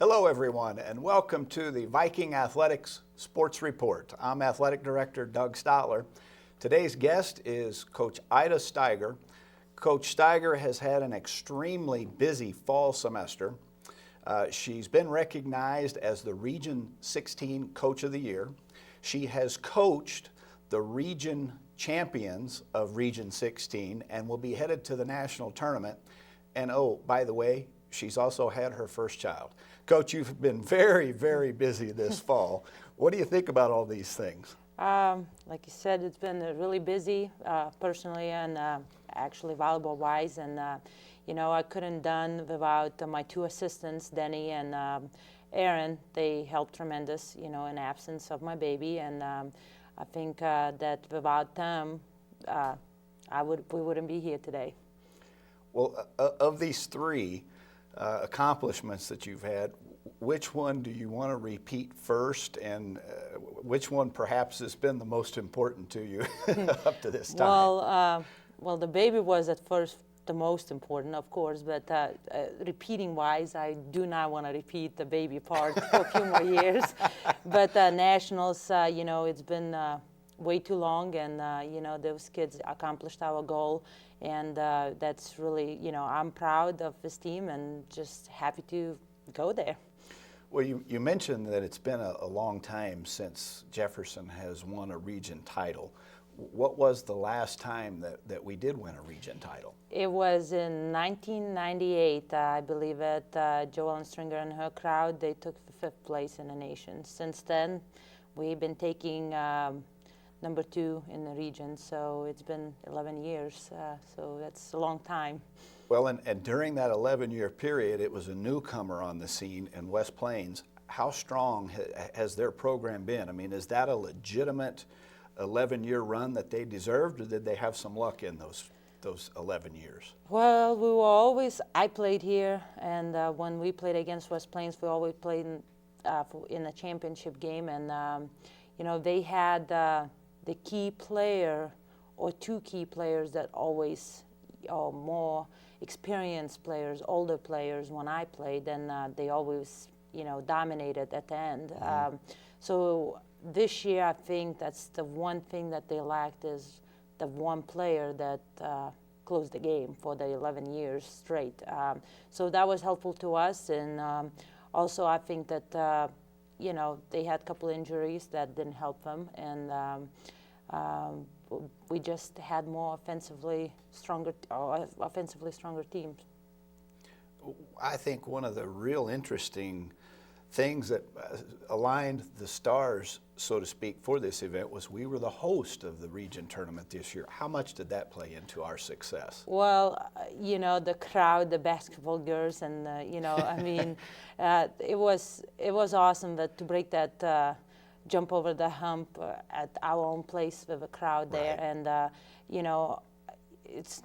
Hello everyone, and welcome to the Viking Athletics Sports Report. I'm Athletic Director Doug Stotler. Today's guest is Coach Aida Stegier. Coach Stegier has had an extremely busy fall semester. She's been recognized as the Region 16 Coach of the Year. She has coached the region champions of Region 16 and will be headed to the national tournament. And oh, by the way, she's also had her first child. Coach, you've been very, very busy this fall. What do you think about all these things? Like you said, it's been really busy personally and actually volleyball-wise. And, I couldn't done without my two assistants, Denny and Aaron. They helped tremendous, in absence of my baby. And I think that without them, we wouldn't be here today. Well, of these three accomplishments that you've had, which one do you want to repeat first, and which one perhaps has been the most important to you up to this time? Well, the baby was at first the most important, of course, but repeating-wise, I do not want to repeat the baby part for a few more years. But nationals, it's been way too long, and those kids accomplished our goal, and that's really, I'm proud of this team and just happy to go there. Well, you mentioned that it's been a long time since Jefferson has won a region title. What was the last time that we did win a region title? It was in 1998, I believe, at Joellen Stringer and her crowd. They took the 5th place in the nation. Since then, we've been taking number 2 in the region, so it's been 11 years, so that's a long time. Well, and during that 11-year period, it was a newcomer on the scene in West Plains. How strong has their program been? I mean, is that a legitimate 11-year run that they deserved, or did they have some luck in those 11 years? Well, I played here, and when we played against West Plains, we always played in a championship game, and they had the key player or 2 key players that always are more experienced players, older players when I played, and they always, dominated at the end. Mm-hmm. So this year, I think that's the one thing that they lacked is the one player that closed the game for the 11 years straight. So that was helpful to us, and also I think that, they had a couple injuries that didn't help them, and we just had more offensively stronger teams. I think one of the real interesting things that aligned the stars, so to speak, for this event was we were the host of the region tournament this year. How much did that play into our success? Well, the crowd, the basketball girls, and it was awesome to break that jump over the hump at our own place with a crowd there. Right. And it's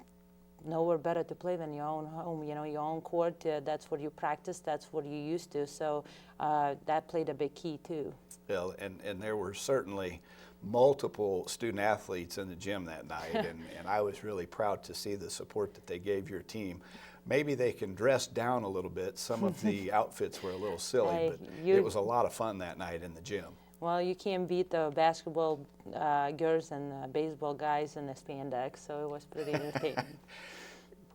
nowhere better to play than your own home, your own court. That's what you practice, that's what you used to. So that played a big key too. Well, and there were certainly multiple student athletes in the gym that night, and I was really proud to see the support that they gave your team. Maybe they can dress down a little bit. Some of the outfits were a little silly, but it was a lot of fun that night in the gym. Well, you can't beat the basketball girls and baseball guys in the spandex, so it was pretty entertaining.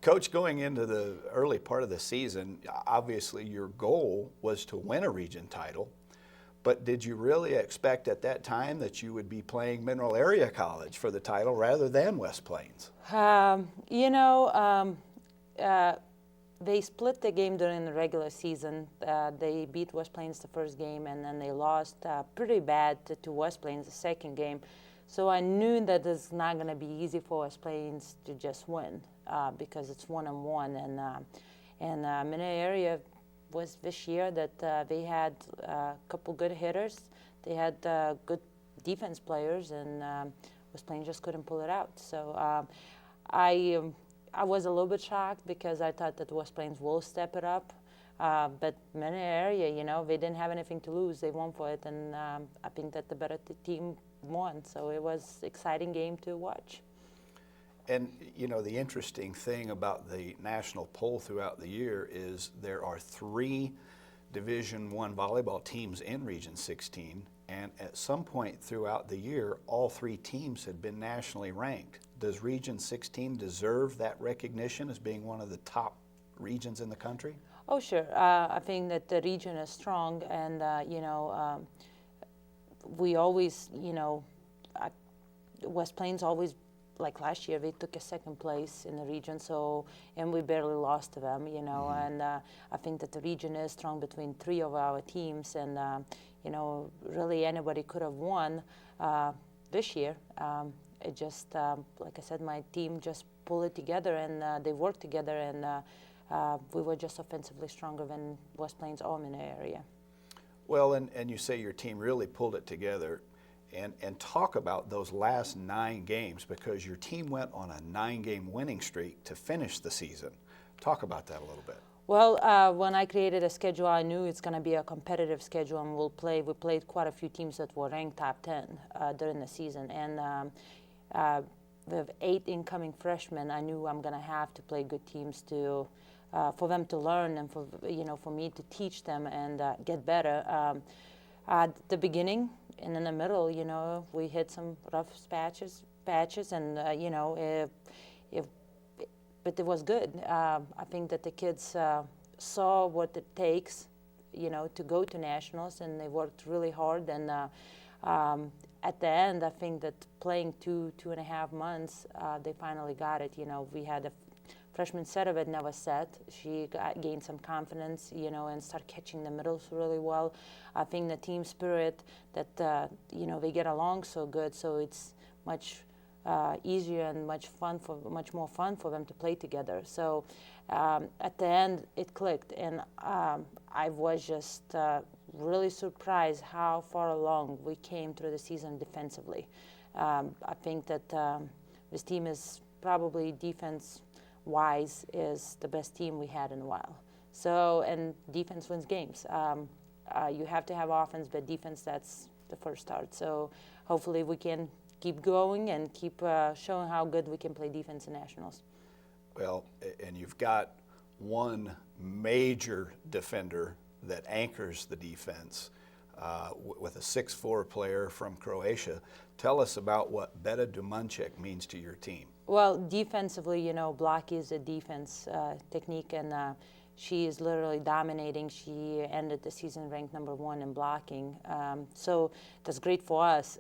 Coach, going into the early part of the season, obviously your goal was to win a region title, but did you really expect at that time that you would be playing Mineral Area College for the title rather than West Plains? They split the game during the regular season. They beat West Plains the first game, and then they lost pretty bad to West Plains the second game. So I knew that it's not going to be easy for West Plains to just win because it's 1-on-1. And Mineral Area was this year that they had a couple good hitters. They had good defense players, and West Plains just couldn't pull it out. So I was a little bit shocked because I thought that West Plains will step it up. But Mineral Area, they didn't have anything to lose. They won for it, and I think that the better team won. So it was an exciting game to watch. And, the interesting thing about the national poll throughout the year is there are 3 Division I volleyball teams in Region 16, and at some point throughout the year, all 3 teams had been nationally ranked. Does Region 16 deserve that recognition as being one of the top regions in the country? Oh, sure. I think that the region is strong, and we always, West Plains always, like last year, they took a 2nd place in the region, and we barely lost to them, and I think that the region is strong between 3 of our teams, and, really anybody could have won this year. It just, like I said, my team just pulled it together, and they worked together, and we were just offensively stronger than West Plains or in the area. Well, and you say your team really pulled it together, and talk about those last 9 games, because your team went on a 9-game winning streak to finish the season. Talk about that a little bit. Well, when I created a schedule, I knew it's going to be a competitive schedule, and we played quite a few teams that were ranked top 10 during the season, and with 8 incoming freshmen, I knew I'm going to have to play good teams for them to learn, and for me to teach them and get better. At the beginning and in the middle, we hit some rough patches, and but it was good. I think that the kids saw what it takes, to go to nationals, and they worked really hard. And at the end, I think that playing 2.5 months, they finally got it. We had a freshman setter that never set. She gained some confidence, and started catching the middles really well. I think the team spirit that, they get along so good, so it's much easier and much more fun for them to play together. So at the end, it clicked, and I was just really surprised how far along we came through the season defensively. I think that this team is probably defense-wise is the best team we had in a while. So, and defense wins games. You have to have offense, but defense, that's the first start. So hopefully we can keep going and keep showing how good we can play defense in nationals. Well, and you've got one major defender that anchors the defense with a 6'4" player from Croatia. Tell us about what Aida means to your team. Well, defensively, block is a defense technique, and she is literally dominating. She ended the season ranked #1 in blocking, so that's great for us.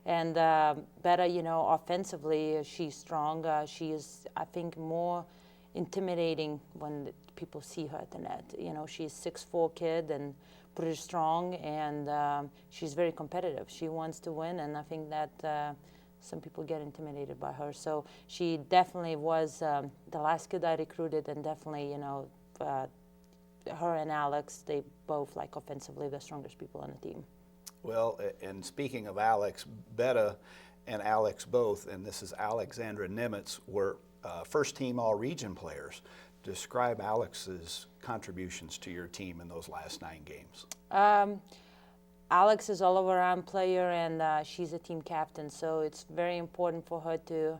And Aida, offensively, she's strong. She is, I think, more intimidating when people see her at the net. She's a 6'4" kid and pretty strong, and she's very competitive. She wants to win, and I think that some people get intimidated by her. So she definitely was the last kid I recruited, and definitely, her and Alex, they both, offensively, the strongest people on the team. Well, and speaking of Alex, Aida and Alex both, and this is Alexandra Nimitz, were first-team all-region players. Describe Alex's contributions to your team in those last 9 games. Alex is all-around player, and she's a team captain, so it's very important for her to,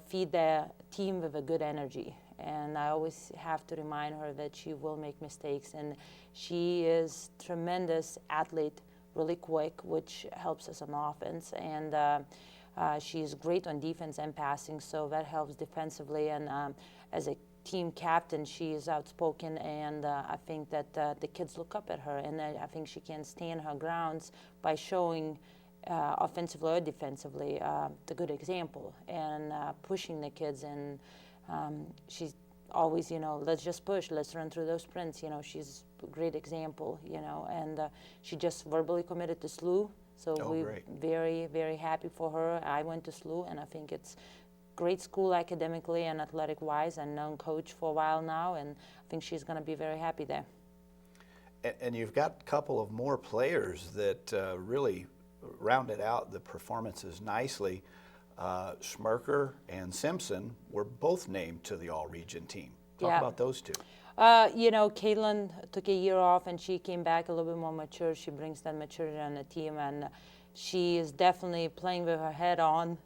feed the team with a good energy. And I always have to remind her that she will make mistakes, and she is tremendous athlete, really quick, which helps us on offense, and she's great on defense and passing, so that helps defensively. And as a team captain, she is outspoken, and I think that the kids look up at her, and I think she can stand her grounds by showing offensively or defensively the good example, and pushing the kids. And she's always, let's just push, let's run through those sprints. She's a great example, and she just verbally committed to SLU, so we're very, very happy for her. I went to SLU, and I think it's great school academically and athletic-wise, and known coach for a while now, and I think she's going to be very happy there. And you've got a couple of more players that really rounded out the performances nicely. Schmerker and Simpson were both named to the all-region team. Talk about those two. Caitlin took a year off, and she came back a little bit more mature. She brings that maturity on the team, and she is definitely playing with her head on,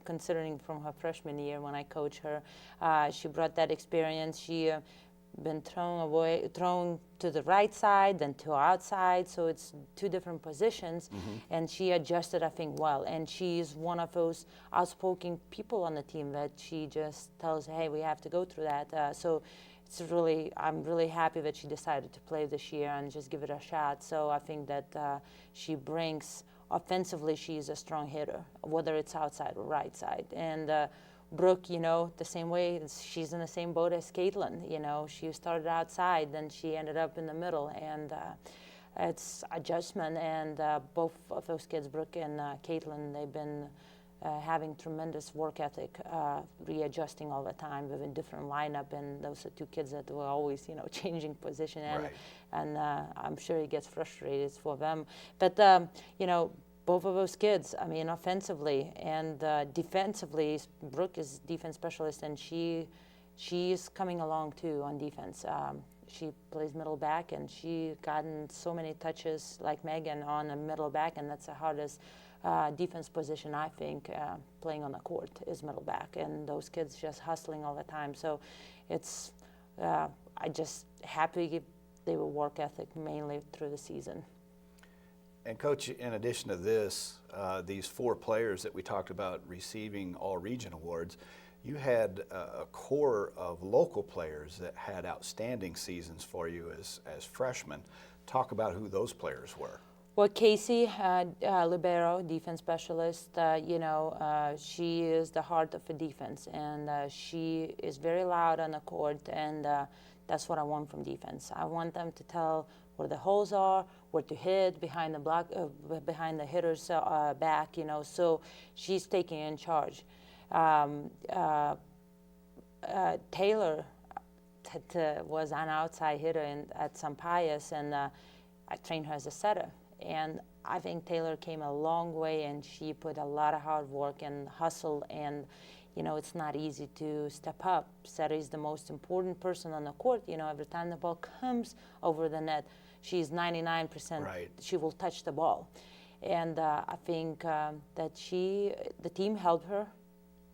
considering from her freshman year when I coached her. She brought that experience. She been thrown to the right side, then to outside, so it's two different positions. And she adjusted, I think, well. And she's one of those outspoken people on the team that she just tells, hey, we have to go through that. So it's really, I'm really happy that she decided to play this year and just give it a shot. So I think that she brings, offensively, she's a strong hitter, whether it's outside or right side. And Brooke, you know, the same way, she's in the same boat as Caitlin. You know, she started outside, then she ended up in the middle, and it's adjustment. And both of those kids, Brooke and Caitlin, they've been having tremendous work ethic, readjusting all the time. We're in different lineup, and those are two kids that were always, you know, changing position, and I'm sure it gets frustrated for them. But you know, both of those kids, I mean, offensively and defensively, Brooke is defense specialist, and she's coming along too on defense. She plays middle back, and she's gotten so many touches like Megan on a middle back, and that's the hardest defense position, I think, playing on the court is middle back, and those kids just hustling all the time. So it's, I just happy they will work ethic mainly through the season. And Coach, in addition to this, these 4 players that we talked about receiving all region awards, you had a core of local players that had outstanding seasons for you as freshmen. Talk about who those players were. Well, Casey, libero, defense specialist, you know, she is the heart of the defense, and she is very loud on the court, and that's what I want from defense. I want them to tell where the holes are, where to hit, behind the block, behind the hitter's back, you know, so she's taking in charge. Taylor was an outside hitter at Sampayas, and I trained her as a setter. And I think Taylor came a long way, and she put a lot of hard work and hustle, and you know, it's not easy to step up. Setter is the most important person on the court. You know, every time the ball comes over the net, she's 99%, she will touch the ball. And I think that the team helped her,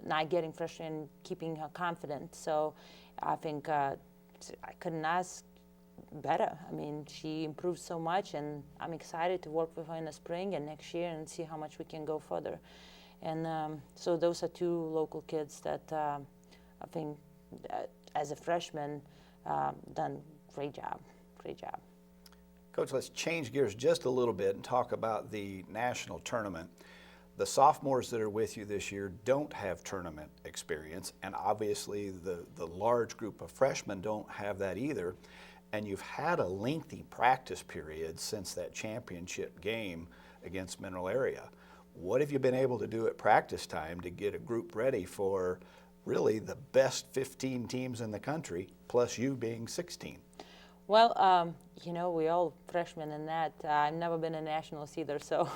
not getting frustrated and keeping her confident. So I think I couldn't ask better. I mean, she improved so much, and I'm excited to work with her in the spring and next year and see how much we can go further. And so those are 2 local kids that I think, as a freshman, done great job. Coach, let's change gears just a little bit and talk about the national tournament. The sophomores that are with you this year don't have tournament experience, and obviously the large group of freshmen don't have that either. And you've had a lengthy practice period since that championship game against Mineral Area. What have you been able to do at practice time to get a group ready for really the best 15 teams in the country, plus you being 16? Well, you know, we all freshmen in that. I've never been in nationals either, so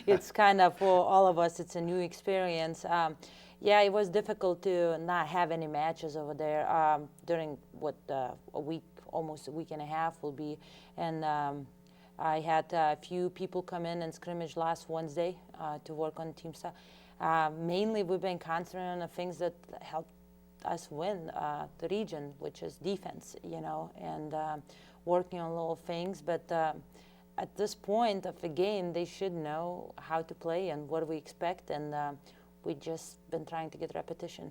it's kind of, for all of us, it's a new experience. Yeah, it was difficult to not have any matches over there during what a week, almost a week and a half will be. And I had a few people come in and scrimmage last Wednesday to work on team stuff. Mainly, we've been concentrating on the things that helped us win the region, which is defense, you know, and working on little things. But at this point of the game, they should know how to play and what we expect, and we've just been trying to get repetition.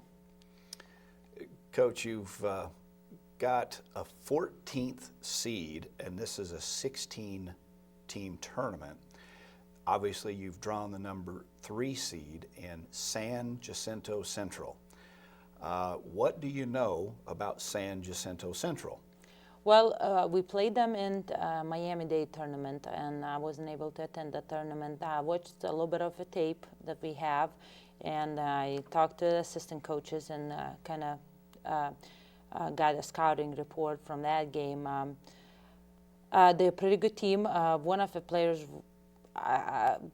Coach, you've got a 14th seed, and this is a 16-team tournament. Obviously, you've drawn the number 3 seed in San Jacinto Central. What do you know about San Jacinto Central? Well, we played them in Miami-Dade tournament, and I wasn't able to attend the tournament. I watched a little bit of a tape that we have, and I talked to the assistant coaches and kind of got a scouting report from that game. They're a pretty good team. One of the players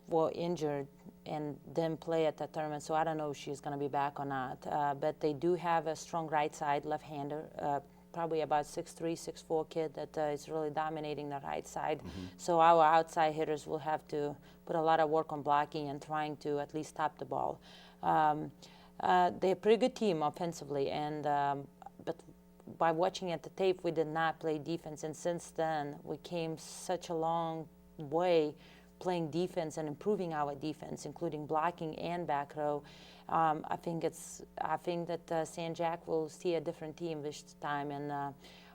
were injured and didn't play at that tournament, so I don't know if she's going to be back or not. But they do have a strong right side left-hander, probably about 6'3", 6'4" kid that is really dominating the right side. Mm-hmm. So our outside hitters will have to put a lot of work on blocking and trying to at least stop the ball. They're a pretty good team offensively, and but by watching at the tape, we did not play defense, and since then we came such a long way playing defense and improving our defense, including blocking and back row. I think that St. Jack will see a different team this time, and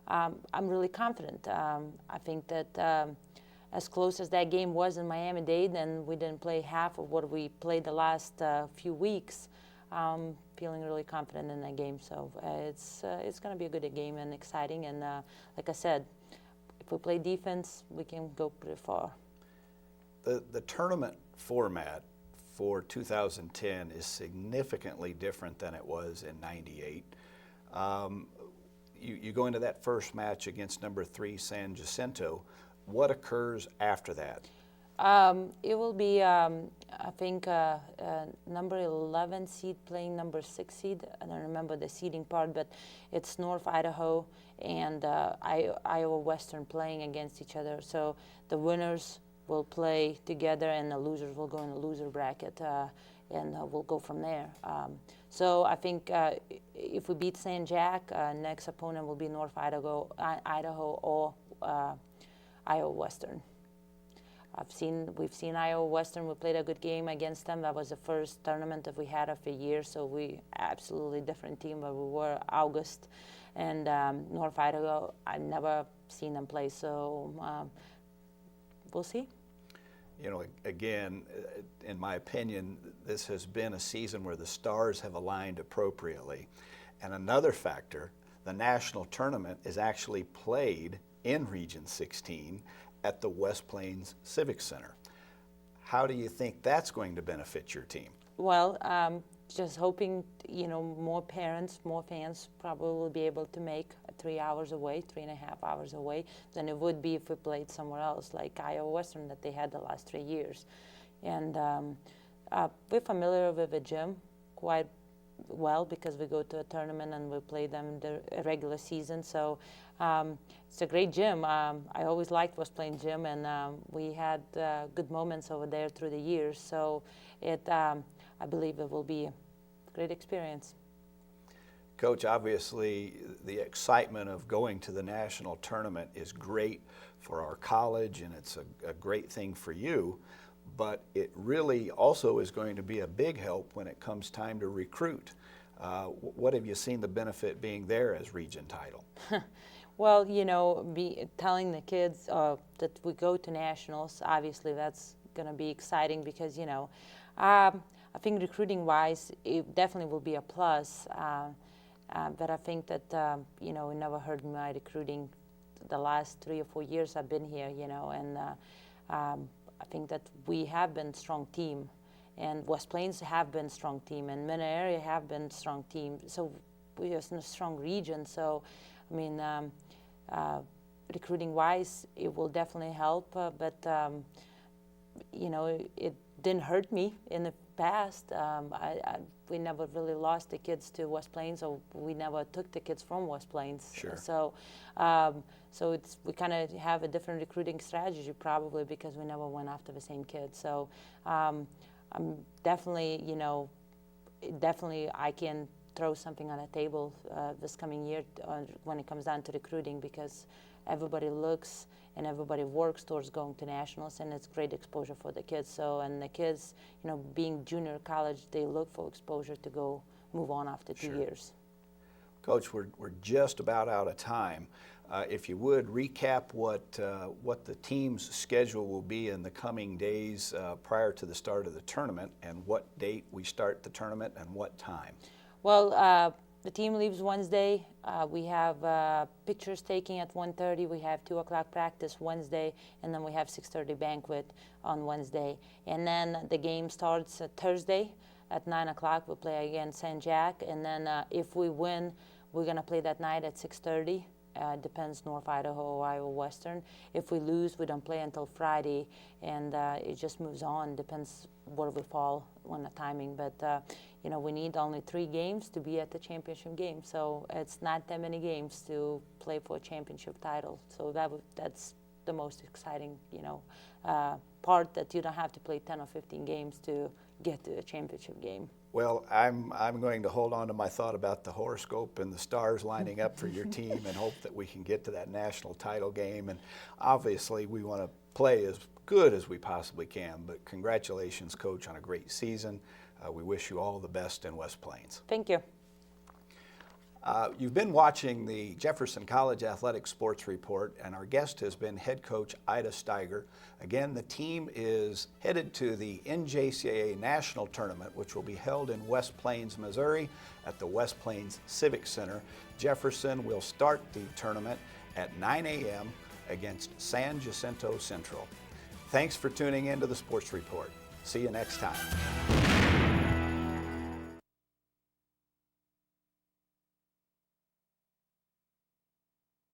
I'm really confident. I think that as close as that game was in Miami-Dade, and we didn't play half of what we played the last few weeks, feeling really confident in that game. So it's going to be a good game and exciting. And like I said, if we play defense, we can go pretty far. The tournament format for 2010 is significantly different than it was in '98. You go into that first match against number 3 San Jacinto. What occurs after that? It will be, I think, number 11 seed playing number 6 seed. I don't remember the seeding part, but it's North Idaho and Iowa Western playing against each other. So the winners will play together, and the losers will go in the loser bracket, and we'll go from there. So I think if we beat St. Jack, next opponent will be North Idaho or Iowa Western. We've seen Iowa Western. We played a good game against them. That was the first tournament that we had of a year, so we absolutely different team where we were August. And North Idaho, I've never seen them play, so we'll see. You know, again, in my opinion, this has been a season where the stars have aligned appropriately. And another factor, the national tournament is actually played in Region 16 at the West Plains Civic Center. How do you think that's going to benefit your team? Well, just hoping, more parents, more fans probably will be able to make 3 hours away, 3.5 hours away than it would be if we played somewhere else, like Iowa Western that they had the last 3 years. And we're familiar with the gym quite well because we go to a tournament and we play them in the regular season. So it's a great gym. I always liked West Plains Gym, and we had good moments over there through the years. So I believe it will be a great experience. Coach, obviously the excitement of going to the national tournament is great for our college, and it's a great thing for you, but it really also is going to be a big help when it comes time to recruit. What have you seen the benefit being there as region title? Well, telling the kids that we go to nationals, obviously that's going to be exciting because, I think recruiting-wise, it definitely will be a plus. But I think that, it never hurt my recruiting the last 3 or 4 years I've been here, and I think that we have been a strong team, and West Plains have been a strong team, and Minna area have been a strong team. So we are in a strong region. So, I mean, recruiting-wise, it will definitely help, but, it didn't hurt me in the past. We never really lost the kids to West Plains, or we never took the kids from West Plains. Sure. So, we kind of have a different recruiting strategy probably because we never went after the same kids. So, I'm definitely, definitely I can throw something on the table this coming year when it comes down to recruiting, because everybody looks and everybody works towards going to nationals, and it's great exposure for the kids. So, and the kids, being junior college, they look for exposure to go move on after 2 years. Coach, we're just about out of time. If you would recap what the team's schedule will be in the coming days prior to the start of the tournament, and what date we start the tournament and what time. Well, the team leaves Wednesday. We have pictures taking at 1:30. We have 2 o'clock practice Wednesday, and then we have 6:30 banquet on Wednesday. And then the game starts Thursday at 9 o'clock. We'll play against St. Jack, and then if we win, we're gonna play that night at 6:30. Depends North Idaho or Iowa Western. If we lose, we don't play until Friday, and it just moves on. Depends where we fall on the timing. But we need only 3 games to be at the championship game, so it's not that many games to play for a championship title. So that's the most exciting, part, that you don't have to play 10 or 15 games to get to a championship game. Well, I'm going to hold on to my thought about the horoscope and the stars lining up for your team and hope that we can get to that national title game. And obviously, we want to play as good as we possibly can. But congratulations, Coach, on a great season. We wish you all the best in West Plains. Thank you. You've been watching the Jefferson College Athletics Sports Report, and our guest has been head coach Aida Stegier. Again, the team is headed to the NJCAA National Tournament, which will be held in West Plains, Missouri at the West Plains Civic Center. Jefferson will start the tournament at 9 a.m. against San Jacinto Central. Thanks for tuning in to the Sports Report. See you next time.